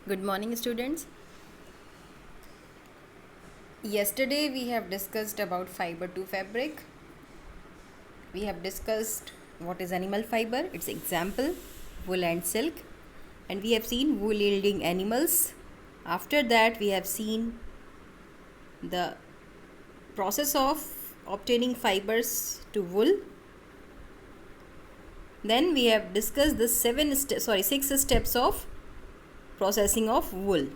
Good morning, students. Yesterday we have discussed about fiber to fabric. We have discussed what is animal fiber, its example, wool and silk, and we have seen wool yielding animals. After that, we have seen the process of obtaining fibers to wool. Then we have discussed the 6 steps of processing of wool.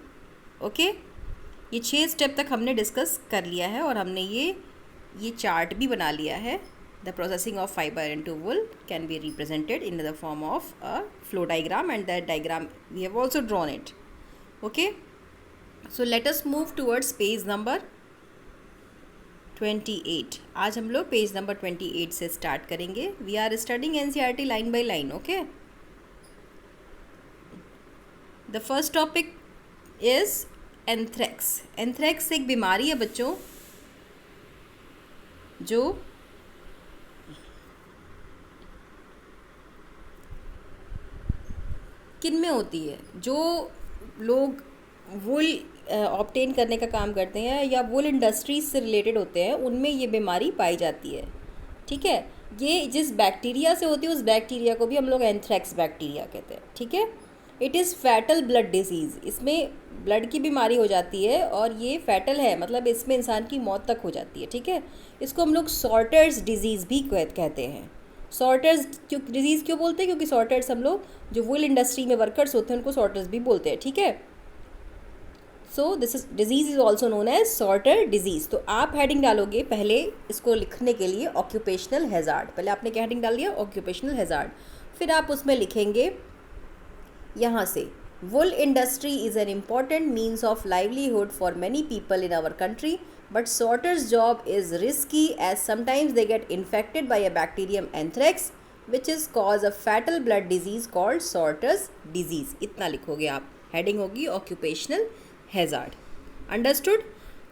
Okay, ये 6 step तक हमने discuss कर लिया है और हमने ये chart भी बना लिया है. The processing of fibre into wool can be represented in the form of a flow diagram and that diagram we have also drawn it. Okay, so let us move towards page number 28. आज हम लोग page number 28 से start करेंगे. We are studying NCERT line by line. Okay, the first topic is anthrax. Anthrax एक बीमारी है बच्चों जो किन में होती है. जो लोग वुल ऑब्टेन करने का काम करते हैं या वुल इंडस्ट्रीज से रिलेटेड होते हैं उनमें ये बीमारी पाई जाती है. ठीक है, ये जिस बैक्टीरिया से होती है उस बैक्टीरिया को भी हम लोग एंथ्रेक्स बैक्टीरिया कहते हैं. ठीक है, it is fatal blood disease. इसमें ब्लड की बीमारी हो जाती है और ये फैटल है, मतलब इसमें इंसान की मौत तक हो जाती है. ठीक है, इसको हम लोग सॉर्टर्स डिजीज़ भी कहते हैं. सॉर्टर्स डिजीज़ क्यों बोलते हैं? क्योंकि सॉर्टर्स हम लोग जो वुल इंडस्ट्री में वर्कर्स होते हैं उनको सॉर्टर्स भी बोलते हैं. ठीक है, so this is disease is also known as sorter disease. तो आप हेडिंग डालोगे पहले इसको लिखने के लिए ऑक्यूपेशनल हैज़ार्ड. पहले आपने क्या हेडिंग डाल दिया? Occupational hazard. फिर आप उसमें लिखेंगे यहाँ से, wool industry is an important means of livelihood for many people in our country, but sorters job is risky as sometimes they get infected by a bacterium anthrax which is cause a fatal blood disease called sorters disease. इतना लिखोगे आप. Heading होगी occupational hazard. Understood?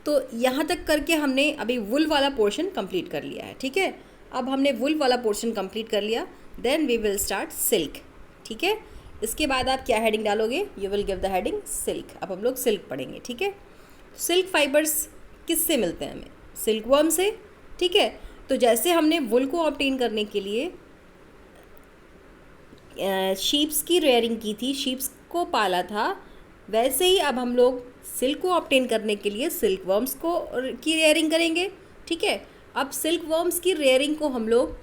तो यहाँ तक करके हमने अभी वुल वाला पोर्शन कंप्लीट कर लिया है. ठीक है, अब हमने वुल वाला पोर्शन कंप्लीट कर लिया. Then we will start silk. ठीक है, इसके बाद आप क्या हेडिंग डालोगे? You will give the heading silk. अब हम लोग सिल्क पढ़ेंगे. ठीक है, सिल्क फाइबर्स किससे मिलते हैं हमें? सिल्क वर्म से. ठीक है, तो जैसे हमने वुल को ऑब्टेन करने के लिए शीप्स की रेयरिंग की थी, शीप्स को पाला था, वैसे ही अब हम लोग सिल्क को ऑब्टेन करने के लिए सिल्क वर्म्स को की रेयरिंग करेंगे. ठीक है, अब सिल्क वर्म्स की रेयरिंग को हम लोग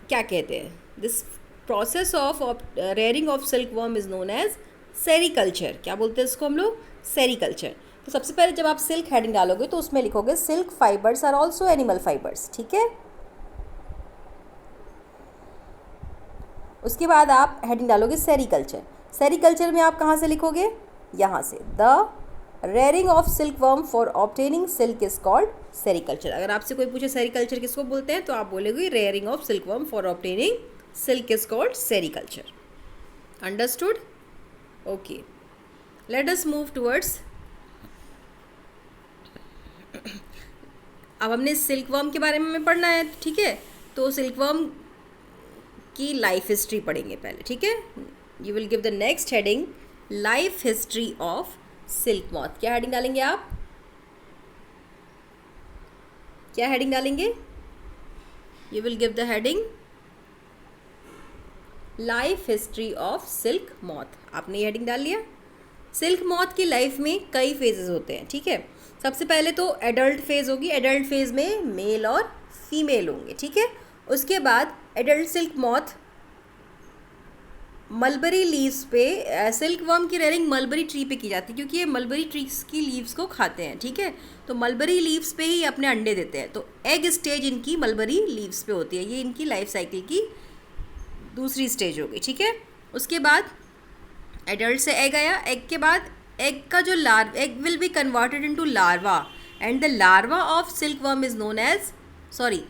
क्या कहते हैं? This process of rearing of silk worm is known as sericulture. क्या बोलते हैं इसको हम लोग? सेरीकल्चर. तो सबसे पहले जब आप सिल्क हेडिंग डालोगे तो उसमें लिखोगे silk fibres are also animal fibres. ठीक है, उसके बाद आप हेडिंग डालोगे सेरीकल्चर. सेरीकल्चर में आप कहाँ से लिखोगे? यहाँ से, the rearing of silk worm for obtaining silk is called sericulture. अगर आपसे कोई पूछे सेरीकल्चर किसको बोलते हैं तो आप बोलोगे rearing of silk worm for obtaining silk is called sericulture. Understood? Okay, late us move towards. अब हमने सिल्क वर्म के बारे में पढ़ना है. ठीक है, तो सिल्क वर्म की लाइफ हिस्ट्री पढ़ेंगे पहले. ठीक है, you will give the next heading life history of silk moth. क्या हेडिंग डालेंगे आप? क्या हेडिंग डालेंगे? You will give the heading life history of silk moth. आपने ये हेडिंग डाल लिया. सिल्क मॉथ की लाइफ में कई फेजेस होते हैं. ठीक है, सबसे पहले तो एडल्ट फेज होगी. एडल्ट फेज में मेल और फीमेल होंगे. ठीक है, उसके बाद adult silk moth mulberry leaves पे, सिल्क वर्म की रेयरिंग मलबरी ट्री पे की जाती है क्योंकि ये मलबरी ट्रीज की लीव्स को खाते हैं. ठीक है, तो मलबरी लीव्स पे ही अपने अंडे देते हैं. तो एग स्टेज इनकी मलबरी लीव्स पे होती है. ये इनकी लाइफ साइकिल की दूसरी स्टेज होगी. ठीक है, उसके बाद एडल्ट से एग आया. एग के बाद एग का जो egg will be converted into larva and the larva of silk worm is known as, sorry,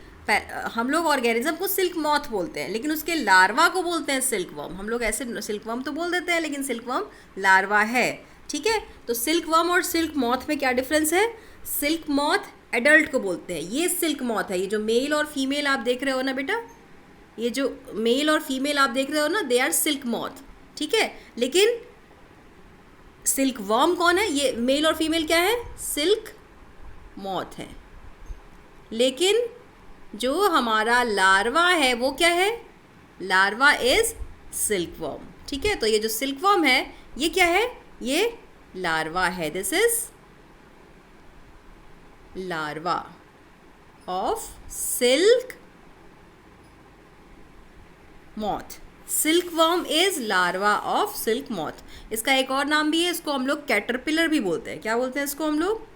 हम लोग ऑर्गेनिज्म को सिल्क मॉथ बोलते हैं लेकिन उसके लार्वा को बोलते हैं सिल्क वर्म. हम लोग ऐसे सिल्क वर्म तो बोल देते हैं लेकिन सिल्क वर्म लार्वा है. ठीक है, तो सिल्क वर्म और सिल्क मॉथ में क्या डिफरेंस है? सिल्क मॉथ एडल्ट को बोलते हैं. ये सिल्क मॉथ है. ये जो मेल और फीमेल आप देख रहे हो ना बेटा, ये जो मेल और फीमेल आप देख रहे हो ना, दे आर सिल्क मॉथ. ठीक है। लेकिन सिल्क वर्म कौन है? ये मेल और फीमेल क्या है? सिल्क मॉथ है। लेकिन जो हमारा लार्वा है वो क्या है? Larva is silk worm. ठीक है, तो ये जो सिल्क वर्म है ये क्या है? ये लार्वा है। This is larva of silk moth. Silk worm is larva of silk moth. इसका एक और नाम भी है, इसको हम लोग कैटरपिलर भी बोलते हैं। क्या बोलते हैं इसको हम लोग?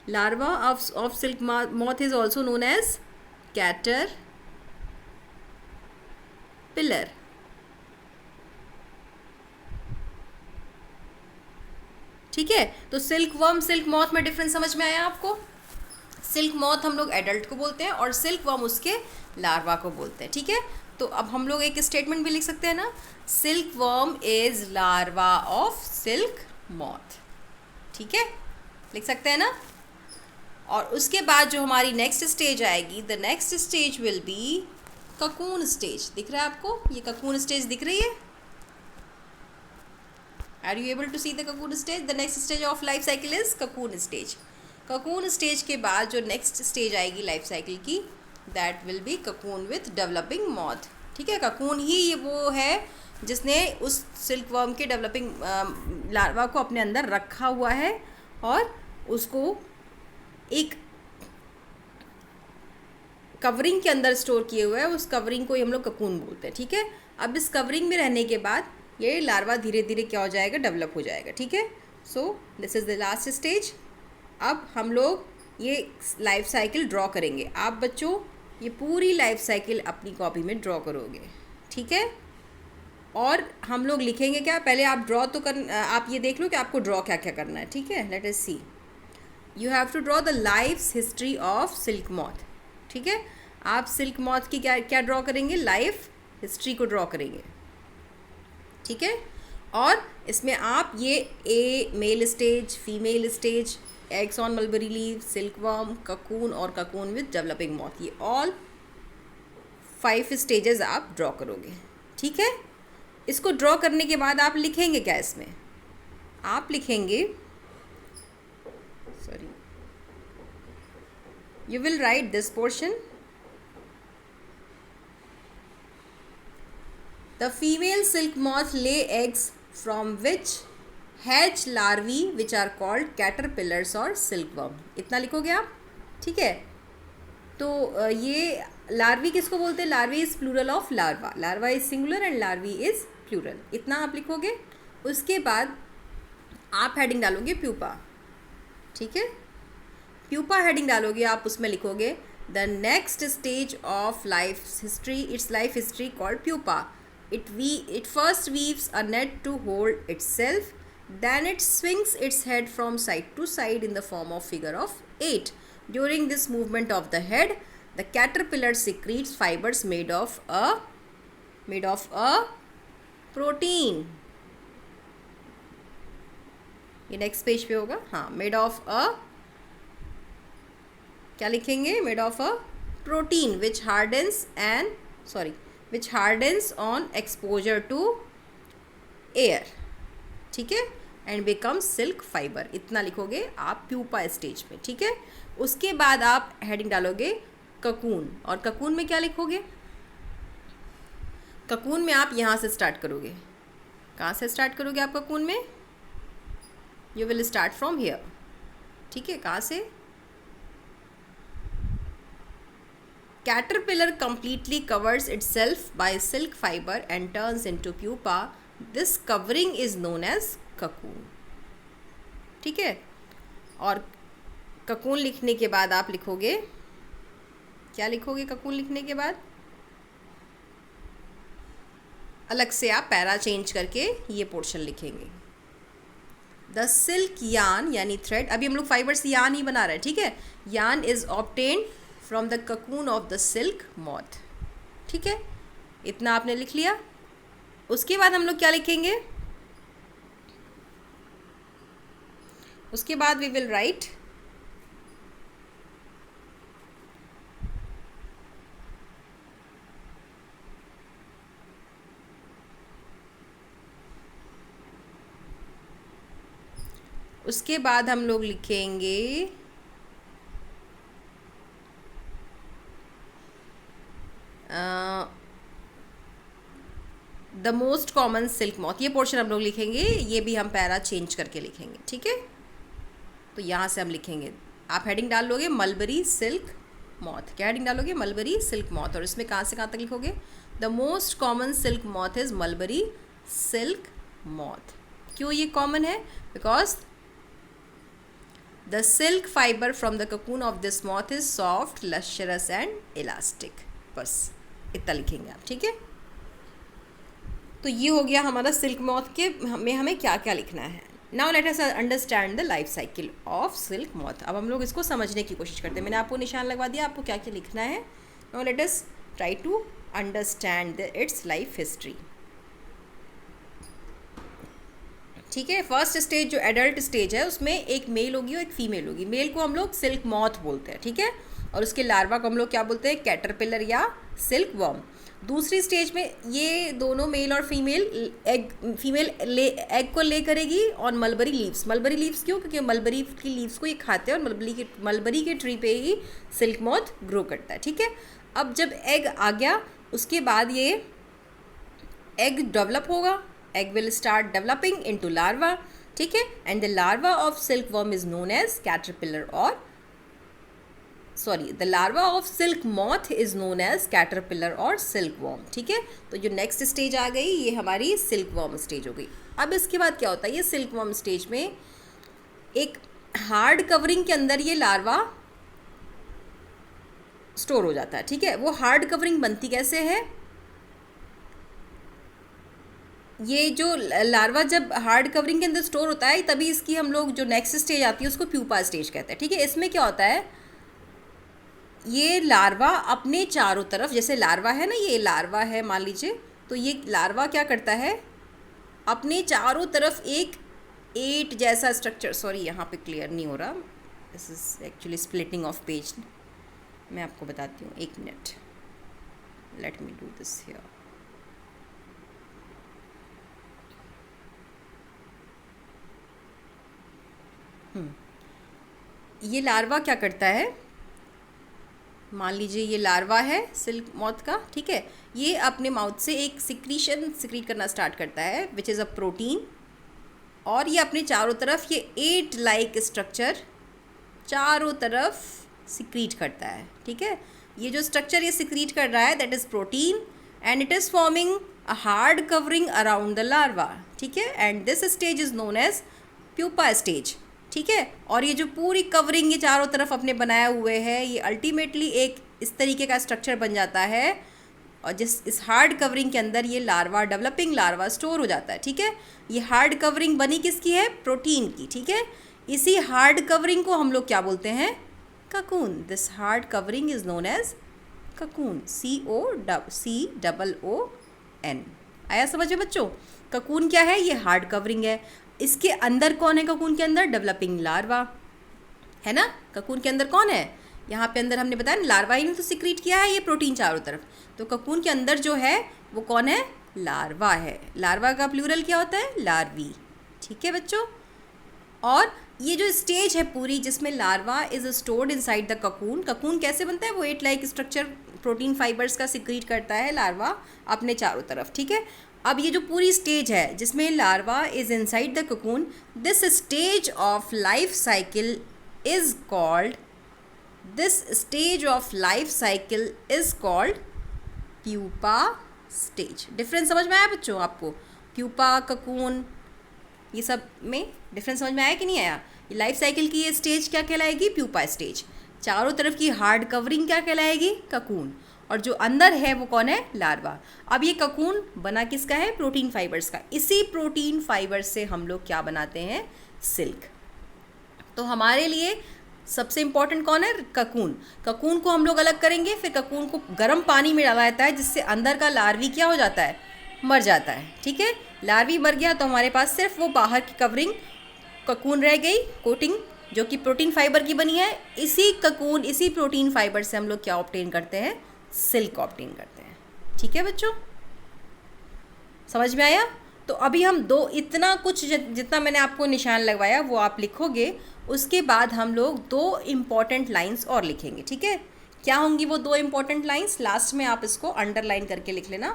Larva of silk moth is also known as caterpillar. ठीक है, तो सिल्क वर्म सिल्क मॉथ में डिफरेंस समझ में आया आपको? सिल्क मॉथ हम लोग एडल्ट को बोलते हैं और सिल्क वर्म उसके लार्वा को बोलते हैं। ठीक है, तो अब हम लोग एक स्टेटमेंट भी लिख सकते हैं ना, silk worm is larva of silk moth. ठीक है, लिख सकते हैं ना। और उसके बाद जो हमारी नेक्स्ट स्टेज आएगी, the next stage will be cocoon stage. दिख रहा है आपको? ये ककून स्टेज दिख रही है? Are you able to see the cocoon stage? The next stage of life cycle is cocoon stage. Cocoon stage के बाद जो नेक्स्ट स्टेज आएगी लाइफ साइकिल की, that will be cocoon with developing moth. ठीक है, ककून ही ये वो है जिसने उस सिल्क वर्म के डेवलपिंग लार्वा को अपने अंदर रखा हुआ है और उसको एक कवरिंग के अंदर स्टोर किए हुए है। उस कवरिंग को ही हम लोग ककून बोलते हैं। ठीक है, अब इस कवरिंग में रहने के बाद ये लार्वा धीरे धीरे क्या हो जाएगा? डेवलप हो जाएगा। ठीक है, so this is the last stage. अब हम लोग ये लाइफ साइकिल ड्रॉ करेंगे। आप बच्चों ये पूरी लाइफ साइकिल अपनी कॉपी में ड्रॉ करोगे। ठीक है, और हम लोग लिखेंगे क्या? पहले आप ड्रॉ तो आप ये देख लो कि आपको ड्रॉ क्या क्या करना है। ठीक है, let us see. You have to draw the life history of silk moth. ठीक है, आप सिल्क मॉथ की क्या क्या ड्रॉ करेंगे? लाइफ हिस्ट्री को ड्रॉ करेंगे। ठीक है, और इसमें आप ये a male stage, female stage, eggs on mulberry leave, silkworm, cocoon और ककून विद डेवलपिंग मॉथ, ये ऑल 5 स्टेजेस आप ड्रॉ करोगे। ठीक है, इसको ड्रॉ करने के बाद आप लिखेंगे क्या इसमें? आप लिखेंगे, sorry, you will write this portion. The female silk moth lay eggs from which hatch larvae which are called caterpillars or silkworm. इतना लिखोगे आप। ठीक है, तो ये लार्वी किसको बोलते हैं? Larvae is plural of larva. Larva is singular and larvae is plural. इतना आप लिखोगे। उसके बाद आप हेडिंग डालोगे प्यूपा। ठीक है, प्यूपा हेडिंग डालोगे आप, उसमें लिखोगे the next stage of life history, it's life history called pupa. It first weaves a net to hold itself, then it swings its head from side to side in the form of figure of 8. During this movement of the head, the caterpillar secretes fibers made of a protein. ये next page पे होगा। हाँ, made of a, क्या लिखेंगे? Made of a protein which hardens on exposure to air. ठीक है, and become silk fibre. इतना लिखोगे आप प्यूपा स्टेज में। ठीक है, उसके बाद आप हेडिंग डालोगे ककून, और ककून में क्या लिखोगे? ककून में आप यहाँ से स्टार्ट करोगे। कहाँ से स्टार्ट करोगे आप ककून में? You will start from here. ठीक है, कहाँ से? Caterpillar completely covers itself by silk fiber and turns into pupa. This covering is known as cocoon. ठीक है, और ककून लिखने के बाद आप लिखोगे, क्या लिखोगे ककून लिखने के बाद? अलग से आप पैरा चेंज करके ये पोर्शन लिखेंगे। द सिल्क यान यानी थ्रेड, अभी हम लोग फाइबर से यान ही बना रहे हैं। ठीक है, यान is obtained from the cocoon of the silk moth. ठीक है, इतना आपने लिख लिया। उसके बाद हम लोग क्या लिखेंगे? उसके बाद वी विल राइट उसके बाद हम लोग लिखेंगे the most common silk moth, ये पोर्शन हम लोग लिखेंगे, ये भी हम पैरा चेंज करके लिखेंगे, ठीक है। तो यहाँ से हम लिखेंगे, आप हेडिंग डाल लोगे मलबरी सिल्क मॉथ, क्या हेडिंग डालोगे? Mulberry silk moth. और इसमें कहाँ से कहाँ तक लिखोगे? The most common silk moth is mulberry silk moth. क्यों ये कॉमन है? Because the silk fibre from the cocoon of this moth is soft, lustrous and elastic. बस इतना लिखेंगे आप, ठीक है। तो ये हो गया हमारा सिल्क मॉथ के में हमें क्या क्या लिखना है। Now let us understand the life cycle of silk moth. अब हम लोग इसको समझने की कोशिश करते हैं। मैंने आपको निशान लगवा दिया, आपको क्या क्या लिखना है। Now let us try to understand its life history, ठीक है। फर्स्ट स्टेज जो एडल्ट स्टेज है उसमें एक मेल होगी और एक फीमेल होगी। मेल को हम लोग सिल्क मॉथ बोलते हैं, ठीक है, और उसके लार्वा को हम लोग क्या बोलते हैं? कैटरपिलर या सिल्क वर्म। दूसरी स्टेज में ये दोनों मेल और फीमेल फीमेल एग को ले करेगी on mulberry leaves. Mulberry leaves क्यों? क्योंकि मलबरी की लीव्स को ये खाते हैं और मलबरी के ट्री पे ही सिल्क मॉथ ग्रो करता है, ठीक है। अब जब एग आ गया उसके बाद ये एग डेवलप होगा, egg will start developing into larva, ठीक है, and the larva of silkworm is known as caterpillar or the larva of silk moth is known as caterpillar or silkworm, ठीक है। तो जो नेक्स्ट स्टेज आ गई ये हमारी सिल्कवर्म स्टेज हो गई। अब इसके बाद क्या होता है? ये सिल्कवर्म स्टेज में एक हार्ड कवरिंग के अंदर ये लार्वा स्टोर हो जाता है, ठीक है। वो हार्ड कवरिंग बनती कैसे है? ये जो लार्वा जब हार्ड कवरिंग के अंदर स्टोर होता है तभी इसकी हम लोग जो नेक्स्ट स्टेज आती है उसको प्यूपा स्टेज कहते हैं, ठीक है। इसमें क्या होता है? ये लार्वा अपने चारों तरफ, जैसे लार्वा है ना, ये लार्वा है मान लीजिए, तो ये लार्वा क्या करता है? अपने चारों तरफ एक एट जैसा स्ट्रक्चर, सॉरी यहाँ पे क्लियर नहीं हो रहा, this is actually splitting of page, मैं आपको बताती हूँ, एक minute, let me do this here. ये लार्वा क्या करता है? मान लीजिए ये लार्वा है सिल्क मॉथ का, ठीक है। ये अपने माउथ से एक सिक्रीट करना स्टार्ट करता है विच इज़ अ प्रोटीन, और ये अपने चारों तरफ ये 8 लाइक स्ट्रक्चर चारों तरफ सिक्रीट करता है, ठीक है। ये जो स्ट्रक्चर ये सिक्रीट कर रहा है that is protein and it is forming a hard covering around the larva, ठीक है। And this stage is known as pupa stage, ठीक है। और ये जो पूरी कवरिंग ये चारों तरफ अपने बनाए हुए है ये अल्टीमेटली एक इस तरीके का स्ट्रक्चर बन जाता है, और इस हार्ड कवरिंग के अंदर ये लार्वा, डेवलपिंग लार्वा स्टोर हो जाता है, ठीक है। ये हार्ड कवरिंग बनी किसकी है? प्रोटीन की, ठीक है। इसी हार्ड कवरिंग को हम लोग क्या बोलते हैं? Cocoon. This hard covering is known as cocoon, COON। आया समझ में बच्चों? ककून क्या है? ये हार्ड कवरिंग है। इसके अंदर कौन है? ककून के अंदर डेवलपिंग लार्वा है ना। ककून के अंदर कौन है? यहाँ पे अंदर हमने बताया लार्वा ही ने तो सिक्रीट किया है ये प्रोटीन चारों तरफ, तो ककून के अंदर जो है वो कौन है? लार्वा है। लार्वा का प्लूरल क्या होता है? लार्वी, ठीक है बच्चों। और ये जो स्टेज है पूरी जिसमें larva is stored inside the cocoon, cocoon कैसे बनता है? वो 8 लाइक स्ट्रक्चर प्रोटीन फाइबर्स का सिक्रीट करता है लार्वा अपने चारों तरफ, ठीक है। अब ये जो पूरी स्टेज है जिसमें larva is inside the cocoon, this stage of life cycle is called pupa stage. Difference समझ में आया बच्चों आपको? प्यूपा, ककून, ये सब में डिफरेंस समझ में आया कि नहीं आया? ये लाइफ साइकिल की ये स्टेज क्या कहलाएगी? Pupa stage. चारों तरफ की हार्ड कवरिंग क्या कहलाएगी? ककून। और जो अंदर है वो कौन है? लार्वा। अब ये ककून बना किसका है? प्रोटीन फाइबर्स का। इसी प्रोटीन फाइबर से हम लोग क्या बनाते हैं? सिल्क। तो हमारे लिए सबसे इम्पॉर्टेंट कौन है? ककून। ककून को हम लोग अलग करेंगे, फिर ककून को गर्म पानी में डाला जाता है जिससे अंदर का लार्वी क्या हो जाता है? मर जाता है, ठीक है। लार्वी मर गया तो हमारे पास सिर्फ वो बाहर की कवरिंग ककून रह गई, कोटिंग, जो कि प्रोटीन फाइबर की बनी है। इसी ककून, इसी प्रोटीन फाइबर से हम लोग क्या ऑब्टेन करते हैं? सिल्क ऑब्टेन करते हैं, ठीक है बच्चों। समझ में आया? तो अभी हम दो इतना कुछ जितना मैंने आपको निशान लगवाया वो आप लिखोगे। उसके बाद हम लोग दो इम्पॉर्टेंट लाइंस और लिखेंगे, ठीक है। क्या होंगी वो दो इम्पॉर्टेंट लाइंस, लास्ट में आप इसको अंडरलाइन करके लिख लेना,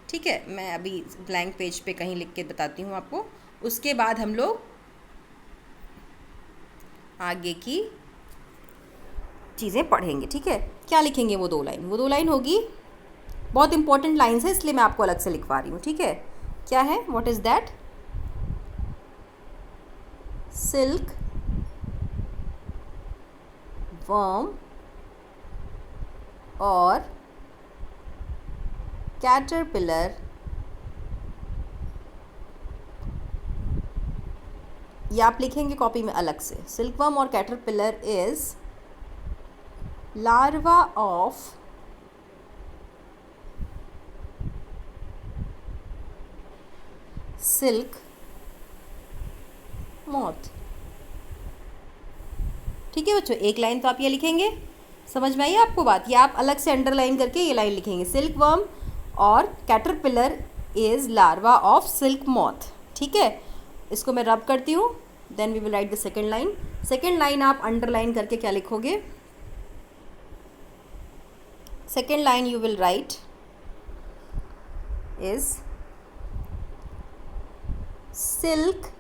ठीक है। मैं अभी ब्लैंक पेज पे कहीं लिख के बताती हूँ आपको। उसके बाद हम लोग आगे की चीज़ें पढ़ेंगे, ठीक है। क्या लिखेंगे वो दो लाइन, वो दो लाइन होगी, बहुत इंपॉर्टेंट लाइन्स है इसलिए मैं आपको अलग से लिखवा रही हूँ, ठीक है। क्या है, what is that, silk worm और कैटरपिलर ये आप लिखेंगे कॉपी में अलग से। सिल्क वर्म और caterpillar is larva of silk moth, ठीक है बच्चों। एक लाइन तो आप ये लिखेंगे, समझ में आई आपको बात। ये आप अलग से अंडरलाइन करके ये लाइन लिखेंगे, सिल्क वर्म और caterpillar is larva of silk moth, ठीक है। इसको मैं रब करती हूँ, then we will write the second line. Second line आप अंडरलाइन करके क्या लिखोगे, second line you will write is silk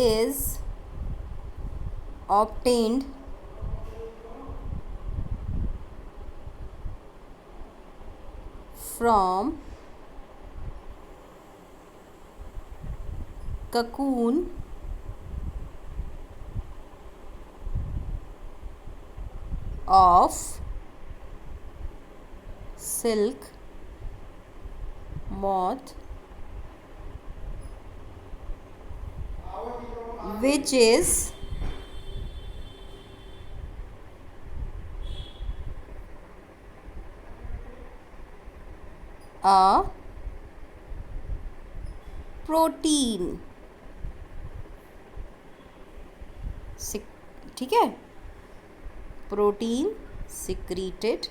is obtained from cocoon of silk moth which is a protein, ठीक है, प्रोटीन secreted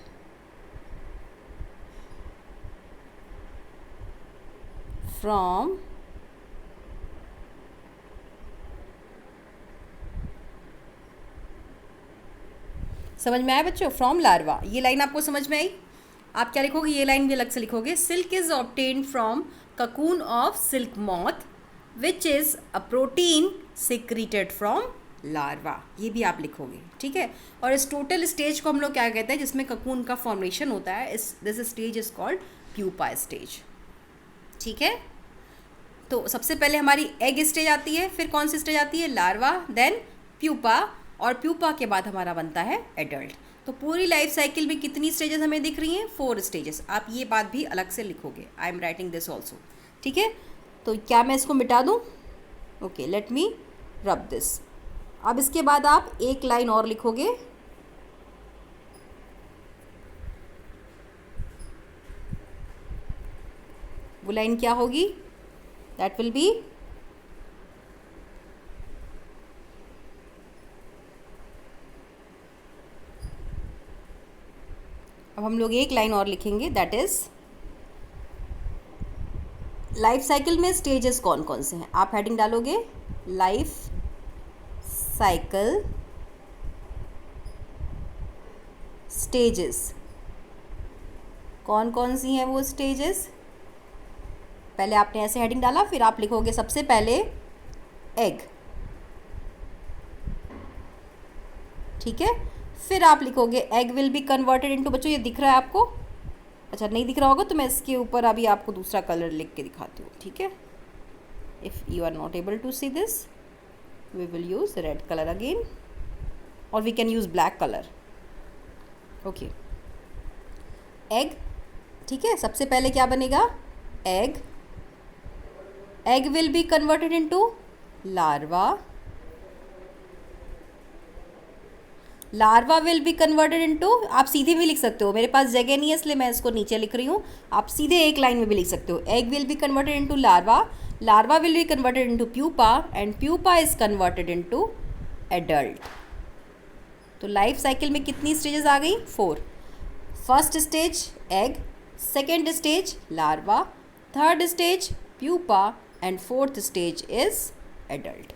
from समझ में आया बच्चों, फ्रॉम लार्वा। ये लाइन आपको समझ में आई। आप क्या लिखोगे, ये लाइन भी अलग से लिखोगे, silk is obtained from cocoon of silk moth which is a protein secreted from larva, ये भी आप लिखोगे, ठीक है। और इस टोटल स्टेज को हम लोग क्या कहते हैं, जिसमें ककून का फॉर्मेशन होता है, this stage is called pupa stage, ठीक है। तो सबसे पहले हमारी एग स्टेज आती है, फिर कौन सी स्टेज आती है, लार्वा, देन प्यूपा, और प्यूपा के बाद हमारा बनता है एडल्ट। तो पूरी लाइफ साइकिल में कितनी स्टेजेस हमें दिख रही हैं, 4 स्टेजेस। आप ये बात भी अलग से लिखोगे, I am writing this also, ठीक है। तो क्या मैं इसको मिटा दूँ, okay, let me rub this. अब इसके बाद आप एक लाइन और लिखोगे, वो लाइन क्या होगी, दैट विल बी अब हम लोग एक लाइन और लिखेंगे, दैट इज लाइफ साइकिल में स्टेजेस कौन कौन से हैं। आप हेडिंग डालोगे लाइफ साइकिल स्टेजेस, कौन कौन सी हैं वो स्टेजेस। पहले आपने ऐसे हेडिंग डाला, फिर आप लिखोगे सबसे पहले एग, ठीक है। फिर आप लिखोगे egg will be converted into, बच्चों ये दिख रहा है आपको, अच्छा नहीं दिख रहा होगा तो मैं इसके ऊपर अभी आपको दूसरा कलर लिख के दिखाती हूँ, ठीक है। If you are not able to see this we will use red colour again, और we can use black colour, okay. Egg, ठीक है, सबसे पहले क्या बनेगा, egg, egg will be converted into larva, larva will be converted into, आप सीधे भी लिख सकते हो, मेरे पास जगह नहीं है इसलिए मैं इसको नीचे लिख रही हूँ, आप सीधे एक लाइन में भी लिख सकते हो। Egg will be converted into larva, larva will be converted into pupa, and pupa is converted into adult. तो लाइफ साइकिल में कितनी स्टेजेस आ गई, 4। First stage egg, second stage larva, third stage pupa and fourth stage is adult.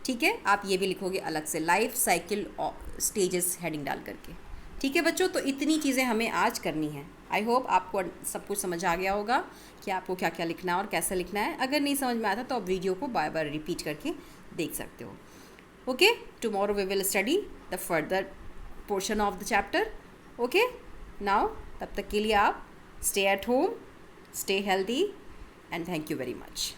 ठीक है, आप ये भी लिखोगे अलग से, लाइफ साइकिल स्टेजेस हेडिंग डाल करके। ठीक है बच्चों, तो इतनी चीज़ें हमें आज करनी है। आई होप आपको सब कुछ समझ आ गया होगा कि आपको क्या क्या लिखना है और कैसे लिखना है। अगर नहीं समझ में आता तो आप वीडियो को बार बार रिपीट करके देख सकते हो। Okay, tomorrow we will study the further portion of the chapter. Okay, now तब तक के लिए आप stay at home, stay healthy and thank you very much.